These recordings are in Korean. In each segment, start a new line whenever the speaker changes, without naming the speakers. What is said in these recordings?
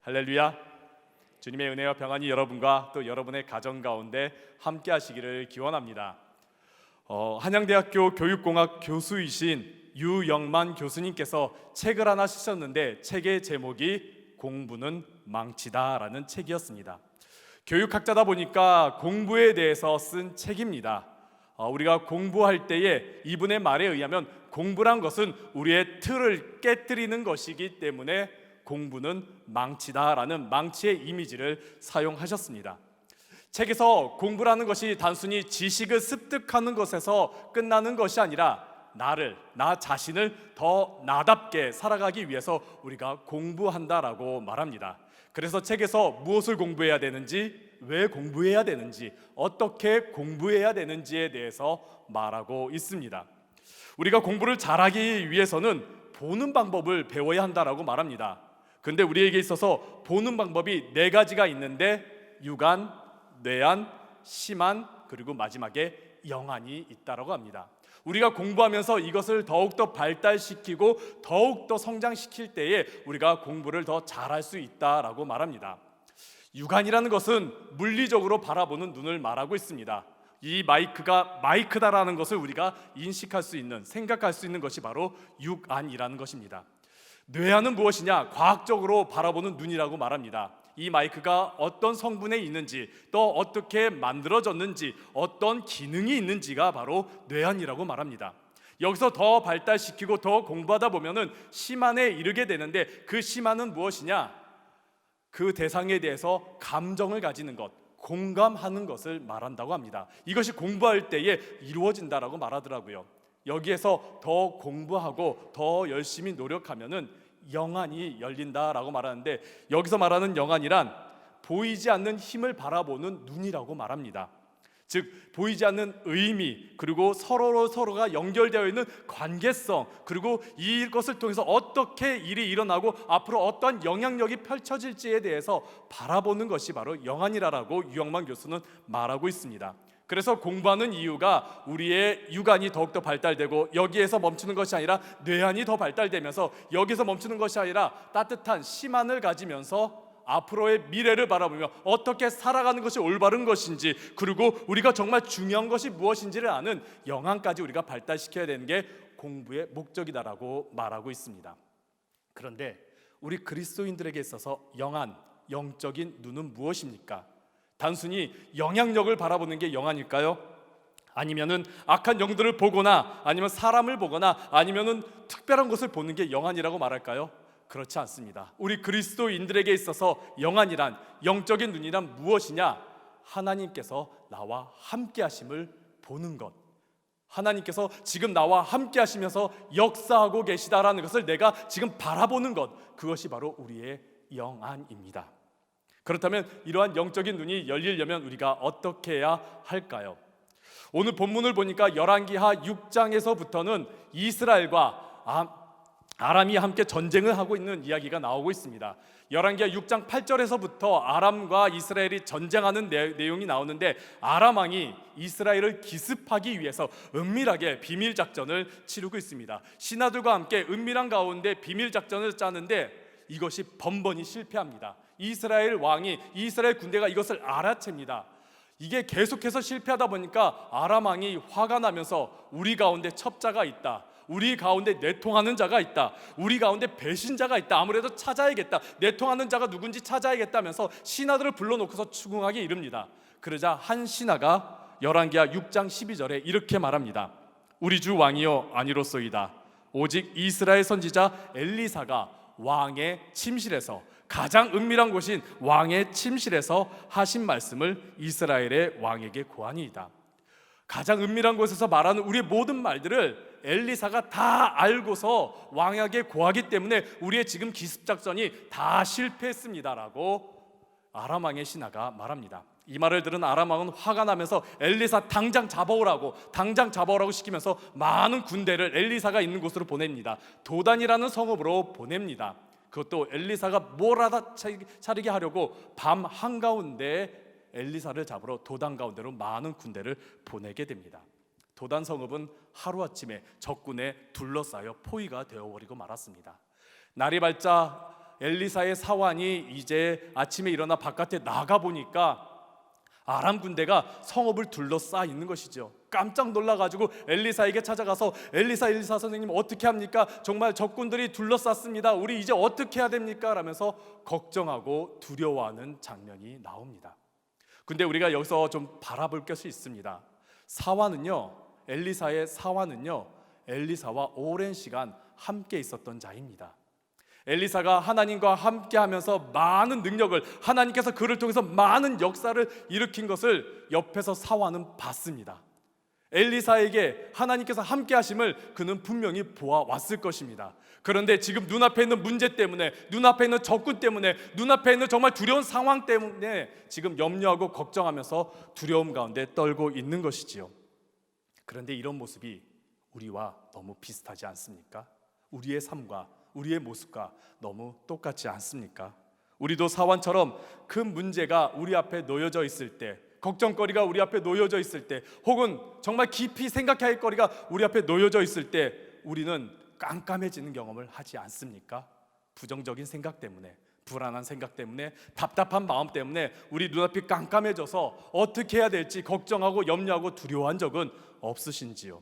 할렐루야. 주님의 은혜와 평안이 여러분과 또 여러분의 가정 가운데 함께 하시기를 기원합니다. 한양대학교 교육공학 교수이신 유영만 교수님께서 책을 하나 쓰셨는데 책의 제목이 공부는 망치다라는 책이었습니다. 교육학자다 보니까 공부에 대해서 쓴 책입니다. 우리가 공부할 때에 이분의 말에 의하면 공부란 것은 우리의 틀을 깨뜨리는 것이기 때문에 공부는 망치다라는 망치의 이미지를 사용하셨습니다. 책에서 공부라는 것이 단순히 지식을 습득하는 것에서 끝나는 것이 아니라 나 자신을 더 나답게 살아가기 위해서 우리가 공부한다라고 말합니다. 그래서 책에서 무엇을 공부해야 되는지, 왜 공부해야 되는지, 어떻게 공부해야 되는지에 대해서 말하고 있습니다. 우리가 공부를 잘하기 위해서는 보는 방법을 배워야 한다라고 말합니다. 근데 우리에게 있어서 보는 방법이 4가지가 있는데 유관, 뇌안, 심안, 그리고 마지막에 영안이 있다라고 합니다. 우리가 공부하면서 이것을 더욱더 발달시키고 더욱더 성장시킬 때에 우리가 공부를 더 잘할 수 있다라고 말합니다. 유관이라는 것은 물리적으로 바라보는 눈을 말하고 있습니다. 이 마이크가 마이크다라는 것을 우리가 인식할 수 있는, 생각할 수 있는 것이 바로 육안이라는 것입니다. 뇌안은 무엇이냐? 과학적으로 바라보는 눈이라고 말합니다. 이 마이크가 어떤 성분에 있는지, 또 어떻게 만들어졌는지, 어떤 기능이 있는지가 바로 뇌안이라고 말합니다. 여기서 더 발달시키고 더 공부하다 보면은 심안에 이르게 되는데, 그 심안은 무엇이냐? 그 대상에 대해서 감정을 가지는 것, 공감하는 것을 말한다고 합니다. 이것이 공부할 때에 이루어진다라고 말하더라고요. 여기에서 더 공부하고 더 열심히 노력하면은 영안이 열린다라고 말하는데, 여기서 말하는 영안이란 보이지 않는 힘을 바라보는 눈이라고 말합니다. 즉 보이지 않는 의미, 그리고 서로가 연결되어 있는 관계성, 그리고 이것을 통해서 어떻게 일이 일어나고 앞으로 어떤 영향력이 펼쳐질지에 대해서 바라보는 것이 바로 영안이라고 유영만 교수는 말하고 있습니다. 그래서 공부하는 이유가 우리의 육안이 더욱더 발달되고, 여기에서 멈추는 것이 아니라 뇌안이 더 발달되면서, 여기서 멈추는 것이 아니라 따뜻한 심안을 가지면서 앞으로의 미래를 바라보며 어떻게 살아가는 것이 올바른 것인지, 그리고 우리가 정말 중요한 것이 무엇인지를 아는 영안까지 우리가 발달시켜야 되는 게 공부의 목적이다라고 말하고 있습니다. 그런데 우리 그리스도인들에게 있어서 영안, 영적인 눈은 무엇입니까? 단순히 영향력을 바라보는 게 영안일까요? 아니면은 악한 영들을 보거나, 아니면 사람을 보거나, 아니면은 특별한 것을 보는 게 영안이라고 말할까요? 그렇지 않습니다. 우리 그리스도인들에게 있어서 영안이란, 영적인 눈이란 무엇이냐? 하나님께서 나와 함께 하심을 보는 것, 하나님께서 지금 나와 함께 하시면서 역사하고 계시다라는 것을 내가 지금 바라보는 것, 그것이 바로 우리의 영안입니다. 그렇다면 이러한 영적인 눈이 열리려면 우리가 어떻게 해야 할까요? 오늘 본문을 보니까 열왕기하 6장에서부터는 이스라엘과 아람이 함께 전쟁을 하고 있는 이야기가 나오고 있습니다. 열왕기하 6장 8절에서부터 아람과 이스라엘이 전쟁하는 내용이 나오는데, 아람 왕이 이스라엘을 기습하기 위해서 은밀하게 비밀 작전을 치르고 있습니다. 신하들과 함께 은밀한 가운데 비밀 작전을 짜는데 이것이 번번이 실패합니다. 이스라엘 군대가 이것을 알아챕니다. 이게 계속해서 실패하다 보니까 아람 왕이 화가 나면서 우리 가운데 첩자가 있다, 우리 가운데 내통하는 자가 있다, 우리 가운데 배신자가 있다, 아무래도 찾아야겠다, 내통하는 자가 누군지 찾아야겠다면서 신하들을 불러놓고서 추궁하게 이릅니다. 그러자 한 신하가 열왕기하 6장 12절에 이렇게 말합니다. 우리 주 왕이여 아니로소이다. 오직 이스라엘 선지자 엘리사가 왕의 침실에서, 가장 은밀한 곳인 왕의 침실에서 하신 말씀을 이스라엘의 왕에게 고하니이다. 가장 은밀한 곳에서 말하는 우리의 모든 말들을 엘리사가 다 알고서 왕에게 고하기 때문에 우리의 지금 기습작전이 다 실패했습니다라고 아람 왕의 신하가 말합니다. 이 말을 들은 아람 왕은 화가 나면서 엘리사 당장 잡아오라고 시키면서 많은 군대를 엘리사가 있는 곳으로 보냅니다. 도단이라는 성읍으로 보냅니다. 그것도 엘리사가 뭘 알아차리게 하려고 밤 한가운데 엘리사를 잡으러 도단 가운데로 많은 군대를 보내게 됩니다. 도단 성읍은 하루아침에 적군에 둘러싸여 포위가 되어버리고 말았습니다. 날이 밝자 엘리사의 사환이 이제 아침에 일어나 바깥에 나가 보니까 아람 군대가 성읍을 둘러싸 있는 것이죠. 깜짝 놀라가지고 엘리사에게 찾아가서 엘리사 선생님 어떻게 합니까? 정말 적군들이 둘러쌌습니다. 우리 이제 어떻게 해야 됩니까? 라면서 걱정하고 두려워하는 장면이 나옵니다. 근데 우리가 여기서 좀 바라볼 것이 있습니다. 엘리사의 사환은요, 엘리사와 오랜 시간 함께 있었던 자입니다. 엘리사가 하나님과 함께 하면서 많은 능력을, 하나님께서 그를 통해서 많은 역사를 일으킨 것을 옆에서 사환은 봤습니다. 엘리사에게 하나님께서 함께 하심을 그는 분명히 보아왔을 것입니다. 그런데 지금 눈앞에 있는 문제 때문에, 눈앞에 있는 적군 때문에, 눈앞에 있는 정말 두려운 상황 때문에 지금 염려하고 걱정하면서 두려움 가운데 떨고 있는 것이지요. 그런데 이런 모습이 우리와 너무 비슷하지 않습니까? 우리의 삶과 우리의 모습과 너무 똑같지 않습니까? 우리도 사환처럼 그 문제가 우리 앞에 놓여져 있을 때, 걱정거리가 우리 앞에 놓여져 있을 때, 혹은 정말 깊이 생각해야 할 거리가 우리 앞에 놓여져 있을 때 우리는 깜깜해지는 경험을 하지 않습니까? 부정적인 생각 때문에, 불안한 생각 때문에, 답답한 마음 때문에 우리 눈앞이 깜깜해져서 어떻게 해야 될지 걱정하고 염려하고 두려워한 적은 없으신지요?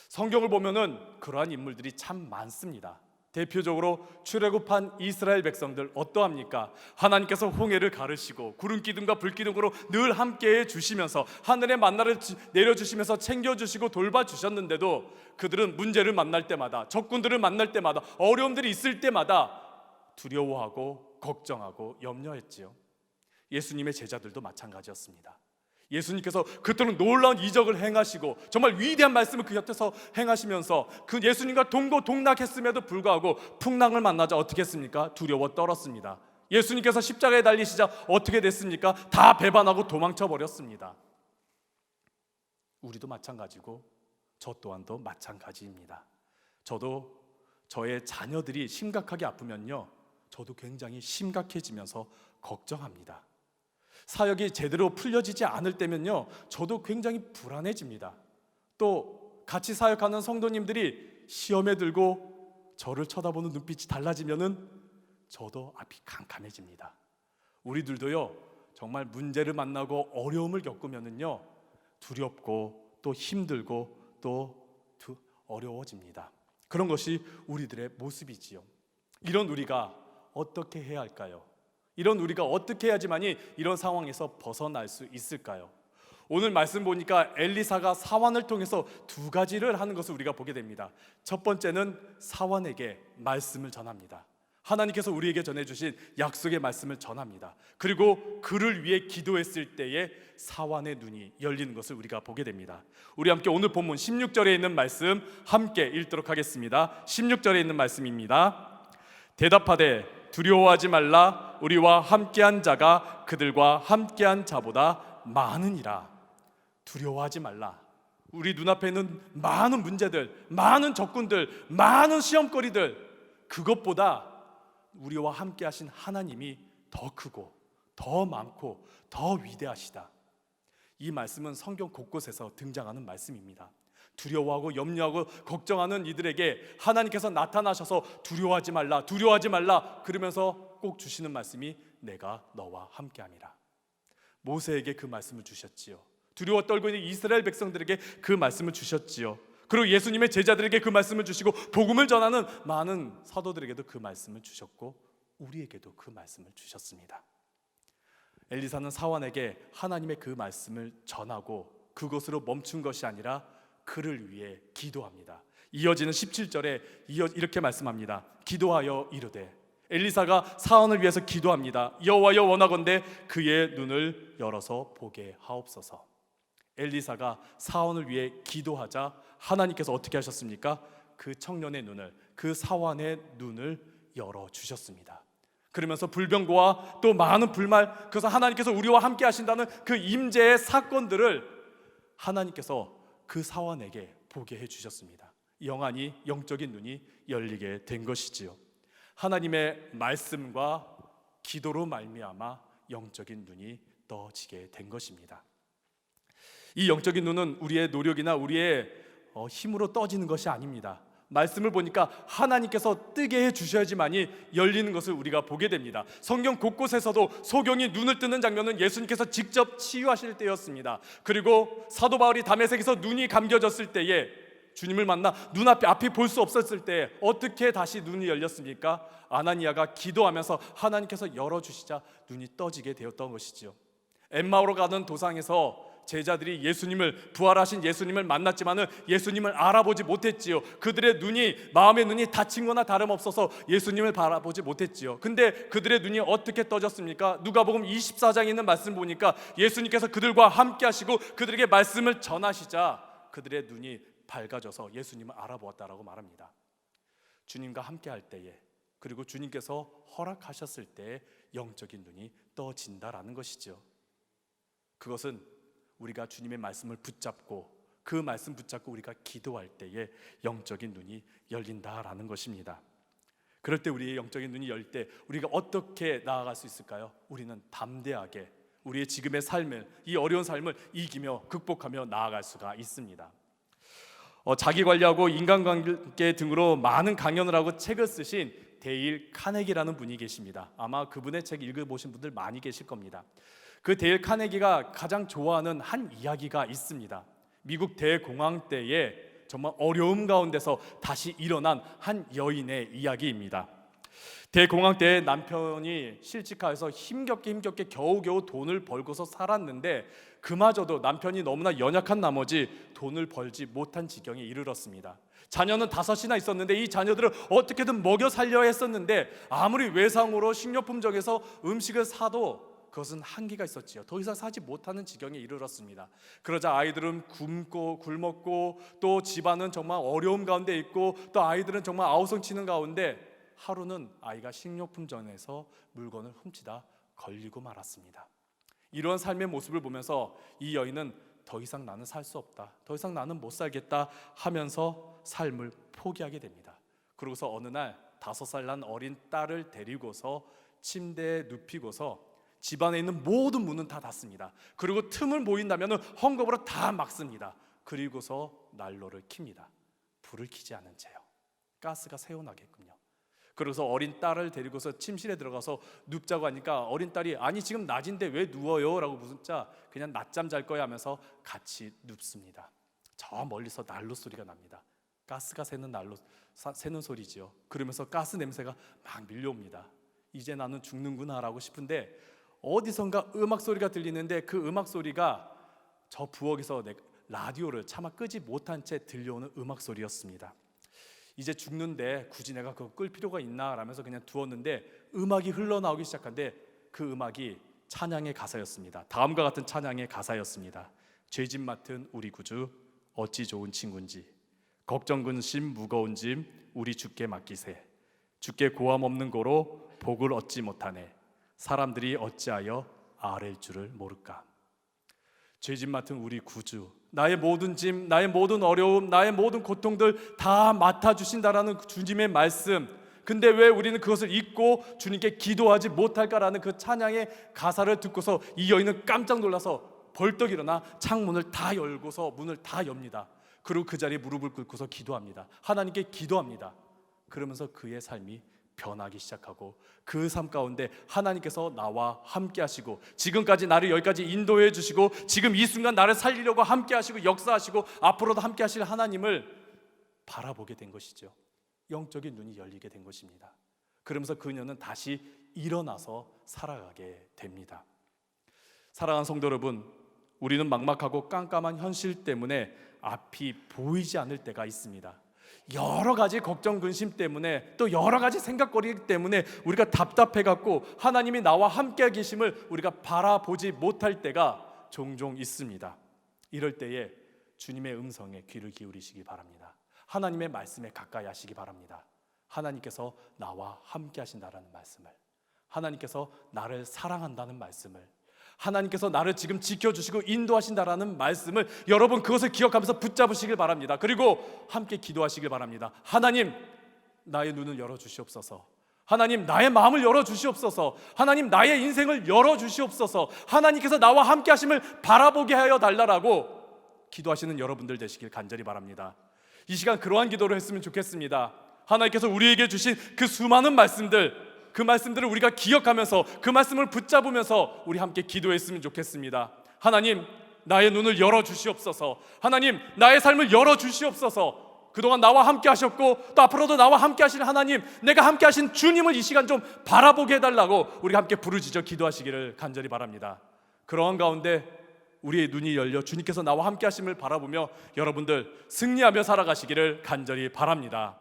성경을 보면은 그러한 인물들이 참 많습니다. 대표적으로 출애굽한 이스라엘 백성들 어떠합니까? 하나님께서 홍해를 가르시고 구름 기둥과 불 기둥으로 늘 함께해 주시면서 하늘의 만나를 내려주시면서 챙겨주시고 돌봐주셨는데도 그들은 문제를 만날 때마다, 적군들을 만날 때마다, 어려움들이 있을 때마다 두려워하고 걱정하고 염려했지요. 예수님의 제자들도 마찬가지였습니다. 예수님께서 그토록 놀라운 이적을 행하시고 정말 위대한 말씀을 그 곁에서 행하시면서 그 예수님과 동고동락했음에도 불구하고 풍랑을 만나자 어떻게 했습니까? 두려워 떨었습니다. 예수님께서 십자가에 달리시자 어떻게 됐습니까? 다 배반하고 도망쳐 버렸습니다. 우리도 마찬가지고 저 또한도 마찬가지입니다. 저도 저의 자녀들이 심각하게 아프면요, 저도 굉장히 심각해지면서 걱정합니다. 사역이 제대로 풀려지지 않을 때면요, 저도 굉장히 불안해집니다. 또 같이 사역하는 성도님들이 시험에 들고 저를 쳐다보는 눈빛이 달라지면은 저도 앞이 캄캄해집니다. 우리들도요, 정말 문제를 만나고 어려움을 겪으면은요, 두렵고 또 힘들고 또 어려워집니다. 그런 것이 우리들의 모습이지요. 이런 우리가 어떻게 해야 할까요? 이런 우리가 어떻게 해야지만이 이런 상황에서 벗어날 수 있을까요? 오늘 말씀 보니까 엘리사가 사환을 통해서 두 가지를 하는 것을 우리가 보게 됩니다. 첫 번째는 사환에게 말씀을 전합니다. 하나님께서 우리에게 전해주신 약속의 말씀을 전합니다. 그리고 그를 위해 기도했을 때에 사환의 눈이 열리는 것을 우리가 보게 됩니다. 우리 함께 오늘 본문 16절에 있는 말씀 함께 읽도록 하겠습니다. 16절에 있는 말씀입니다. 대답하되 두려워하지 말라. 우리와 함께한 자가 그들과 함께한 자보다 많으니라. 두려워하지 말라. 우리 눈앞에 있는 많은 문제들, 많은 적군들, 많은 시험거리들, 그것보다 우리와 함께하신 하나님이 더 크고 더 많고 더 위대하시다. 이 말씀은 성경 곳곳에서 등장하는 말씀입니다. 두려워하고 염려하고 걱정하는 이들에게 하나님께서 나타나셔서 두려워하지 말라, 두려워하지 말라 그러면서 꼭 주시는 말씀이 내가 너와 함께함이라. 모세에게 그 말씀을 주셨지요. 두려워 떨고 있는 이스라엘 백성들에게 그 말씀을 주셨지요. 그리고 예수님의 제자들에게 그 말씀을 주시고 복음을 전하는 많은 사도들에게도 그 말씀을 주셨고 우리에게도 그 말씀을 주셨습니다. 엘리사는 사환에게 하나님의 그 말씀을 전하고 그것으로 멈춘 것이 아니라 그를 위해 기도합니다. 이어지는 17절에 이렇게 말씀합니다. 기도하여 이르되, 엘리사가 사환을 위해서 기도합니다. 여호와여 원하건대 그의 눈을 열어서 보게 하옵소서. 엘리사가 사환을 위해 기도하자 하나님께서 어떻게 하셨습니까? 그 청년의 눈을, 그 사환의 눈을 열어주셨습니다. 그러면서 불병거와 또 많은 불말, 그래서 하나님께서 우리와 함께 하신다는 그 임재의 사건들을 하나님께서 그 사환에게 보게 해주셨습니다. 영안이, 영적인 눈이 열리게 된 것이지요. 하나님의 말씀과 기도로 말미암아 영적인 눈이 떠지게 된 것입니다. 이 영적인 눈은 우리의 노력이나 우리의 힘으로 떠지는 것이 아닙니다. 말씀을 보니까 하나님께서 뜨게 해주셔야지만이 열리는 것을 우리가 보게 됩니다. 성경 곳곳에서도 소경이 눈을 뜨는 장면은 예수님께서 직접 치유하실 때였습니다. 그리고 사도 바울이 다메섹에서 눈이 감겨졌을 때에 주님을 만나 눈앞에 앞이 볼 수 없었을 때 어떻게 다시 눈이 열렸습니까? 아나니아가 기도하면서 하나님께서 열어주시자 눈이 떠지게 되었던 것이지요. 엠마오로 가는 도상에서 제자들이 부활하신 예수님을 만났지만은 예수님을 알아보지 못했지요. 그들의 마음의 눈이 닫힌 거나 다름없어서 예수님을 바라보지 못했지요. 근데 그들의 눈이 어떻게 떠졌습니까? 누가복음 24장에 있는 말씀 보니까 예수님께서 그들과 함께 하시고 그들에게 말씀을 전하시자 그들의 눈이 밝아져서 예수님을 알아보았다라고 말합니다. 주님과 함께 할 때에, 그리고 주님께서 허락하셨을 때 영적인 눈이 떠진다라는 것이죠. 그것은 우리가 주님의 말씀을 붙잡고 그 말씀 붙잡고 우리가 기도할 때에 영적인 눈이 열린다라는 것입니다. 그럴 때 우리의 영적인 눈이 열릴 때 우리가 어떻게 나아갈 수 있을까요? 우리는 담대하게 우리의 지금의 삶을, 이 어려운 삶을 이기며 극복하며 나아갈 수가 있습니다. 자기관리하고 인간관계 등으로 많은 강연을 하고 책을 쓰신 데일 카네기라는 분이 계십니다. 아마 그분의 책 읽어보신 분들 많이 계실 겁니다. 그 데일 카네기가 가장 좋아하는 한 이야기가 있습니다. 미국 대공황 때에 정말 어려움 가운데서 다시 일어난 한 여인의 이야기입니다. 대공황 때 남편이 실직하여서 힘겹게 겨우겨우 돈을 벌고서 살았는데 그마저도 남편이 너무나 연약한 나머지 돈을 벌지 못한 지경에 이르렀습니다. 자녀는 5이나 있었는데 이 자녀들을 어떻게든 먹여 살려야 했었는데 아무리 외상으로 식료품점에서 음식을 사도 그것은 한계가 있었지요. 더 이상 사지 못하는 지경에 이르렀습니다. 그러자 아이들은 굶었고 또 집안은 정말 어려움 가운데 있고 또 아이들은 정말 아우성치는 가운데 하루는 아이가 식료품점에서 물건을 훔치다 걸리고 말았습니다. 이런 삶의 모습을 보면서 이 여인은 더 이상 나는 살 수 없다, 더 이상 나는 못 살겠다 하면서 삶을 포기하게 됩니다. 그러고서 어느 날 5살 난 어린 딸을 데리고서 침대에 눕히고서 집안에 있는 모든 문은 다 닫습니다. 그리고 틈을 보인다면 헝겊으로 다 막습니다. 그리고서 난로를 켭니다. 불을 켜지 않은 채요. 가스가 새어나겠군요. 그래서 어린 딸을 데리고서 침실에 들어가서 눕자고 하니까 어린 딸이 아니 지금 낮인데 왜 누워요? 라고 묻자 그냥 낮잠 잘 거야 하면서 같이 눕습니다. 저 멀리서 난로 소리가 납니다. 가스가 새는 소리지요. 그러면서 가스 냄새가 막 밀려옵니다. 이제 나는 죽는구나 라고 싶은데 어디선가 음악 소리가 들리는데 그 음악 소리가 저 부엌에서 라디오를 차마 끄지 못한 채 들려오는 음악 소리였습니다. 이제 죽는데 굳이 내가 그거 끌 필요가 있나 라면서 그냥 두었는데 음악이 흘러나오기 시작한데 그 음악이 찬양의 가사였습니다. 다음과 같은 찬양의 가사였습니다. 죄짐 맡은 우리 구주 어찌 좋은 친구인지, 걱정 근심 무거운 짐 우리 주께 맡기세. 주께 고함 없는 고로 복을 얻지 못하네. 사람들이 어찌하여 아랠 줄을 모를까. 죄짐 맡은 우리 구주, 나의 모든 짐, 나의 모든 어려움, 나의 모든 고통들 다 맡아주신다라는 주님의 말씀. 근데 왜 우리는 그것을 잊고 주님께 기도하지 못할까라는 그 찬양의 가사를 듣고서 이 여인은 깜짝 놀라서 벌떡 일어나 창문을 다 열고서 문을 다 엽니다. 그리고 그 자리에 무릎을 꿇고서 기도합니다. 하나님께 기도합니다. 그러면서 그의 삶이 변하기 시작하고 그 삶 가운데 하나님께서 나와 함께 하시고 지금까지 나를 여기까지 인도해 주시고 지금 이 순간 나를 살리려고 함께 하시고 역사하시고 앞으로도 함께 하실 하나님을 바라보게 된 것이죠. 영적인 눈이 열리게 된 것입니다. 그러면서 그녀는 다시 일어나서 살아가게 됩니다. 사랑하는 성도 여러분, 우리는 막막하고 깜깜한 현실 때문에 앞이 보이지 않을 때가 있습니다. 여러 가지 걱정 근심 때문에 또 여러 가지 생각거리 때문에 우리가 답답해갖고 하나님이 나와 함께 계심을 우리가 바라보지 못할 때가 종종 있습니다. 이럴 때에 주님의 음성에 귀를 기울이시기 바랍니다. 하나님의 말씀에 가까이 하시기 바랍니다. 하나님께서 나와 함께 하신다라는 말씀을, 하나님께서 나를 사랑한다는 말씀을, 하나님께서 나를 지금 지켜주시고 인도하신다라는 말씀을 여러분 그것을 기억하면서 붙잡으시길 바랍니다. 그리고 함께 기도하시길 바랍니다. 하나님, 나의 눈을 열어주시옵소서. 하나님, 나의 마음을 열어주시옵소서. 하나님, 나의 인생을 열어주시옵소서. 하나님께서 나와 함께 하심을 바라보게 하여 달라라고 기도하시는 여러분들 되시길 간절히 바랍니다. 이 시간 그러한 기도를 했으면 좋겠습니다. 하나님께서 우리에게 주신 그 수많은 말씀들, 그 말씀들을 우리가 기억하면서 그 말씀을 붙잡으면서 우리 함께 기도했으면 좋겠습니다. 하나님, 나의 눈을 열어주시옵소서. 하나님, 나의 삶을 열어주시옵소서. 그동안 나와 함께 하셨고 또 앞으로도 나와 함께 하실 하나님, 내가 함께 하신 주님을 이 시간 좀 바라보게 해달라고 우리가 함께 부르짖어 기도하시기를 간절히 바랍니다. 그러한 가운데 우리의 눈이 열려 주님께서 나와 함께 하심을 바라보며 여러분들 승리하며 살아가시기를 간절히 바랍니다.